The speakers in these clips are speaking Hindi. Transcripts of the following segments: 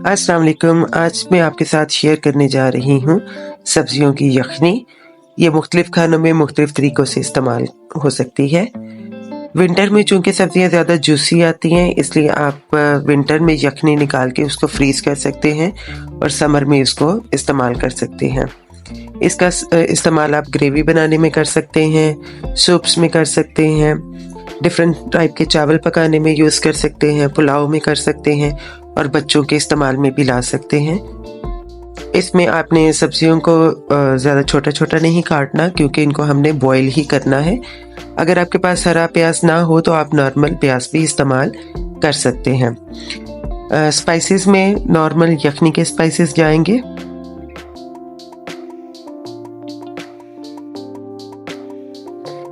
अस्सलाम वालेकुम। आज मैं आपके साथ शेयर करने जा रही हूँ सब्जियों की यखनी। ये मुख्तलिफ खानों में मुख्तलिफ तरीक़ों से इस्तेमाल हो सकती है। विंटर में चूँकि सब्जियाँ ज़्यादा जूसी आती हैं, इसलिए आप विंटर में यखनी निकाल के उसको फ्रीज़ कर सकते हैं और समर में उसको इस्तेमाल कर सकते हैं। इसका इस्तेमाल आप ग्रेवी बनाने में कर सकते हैं, सूप्स में कर सकते हैं, डिफरेंट टाइप के चावल पकाने में यूज़ कर सकते हैं, पुलाव में कर सकते हैं और बच्चों के इस्तेमाल में भी ला सकते हैं। इसमें आपने सब्जियों को ज़्यादा छोटा-छोटा नहीं काटना, क्योंकि इनको हमने बॉयल ही करना है। अगर आपके पास हरा प्याज ना हो तो आप नॉर्मल प्याज भी इस्तेमाल कर सकते हैं। स्पाइसेस में नॉर्मल यखनी के स्पाइसेस जाएंगे।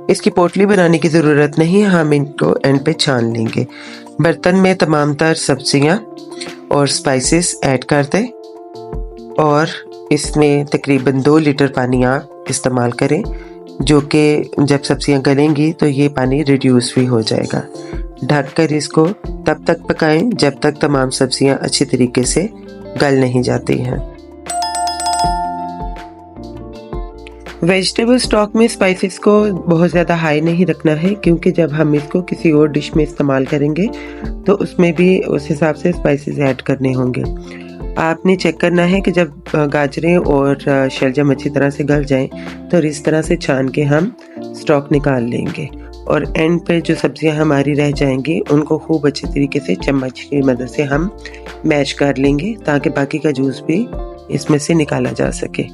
इसकी पोटली बनाने की ज़रूरत नहीं, हम इनको एंड पे छान लेंगे। बर्तन में तमाम तर सब्जियां और स्पाइसेस ऐड कर दें और इसमें तकरीबन 2 लीटर पानी आप इस्तेमाल करें, जो कि जब सब्जियां गलेंगी तो ये पानी रिड्यूस भी हो जाएगा। ढक कर इसको तब तक पकाएं जब तक तमाम सब्जियां अच्छी तरीके से गल नहीं जाती हैं। वेजिटेबल स्टॉक में स्पाइसेस को बहुत ज़्यादा हाई नहीं रखना है, क्योंकि जब हम इसको किसी और डिश में इस्तेमाल करेंगे तो उसमें भी उस हिसाब से स्पाइसेस ऐड करने होंगे। आपने चेक करना है कि जब गाजरें और शलजम अच्छी तरह से गल जाएं तो इस तरह से छान के हम स्टॉक निकाल लेंगे और एंड पे जो सब्जियां हमारी रह जाएंगी उनको खूब अच्छे तरीके से चम्मच की मदद से हम मैश कर लेंगे, ताकि बाकी का जूस भी इसमें से निकाला जा सके।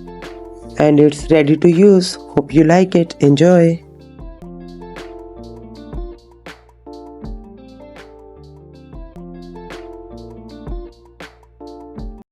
And it's ready to use. Hope you like it. Enjoy.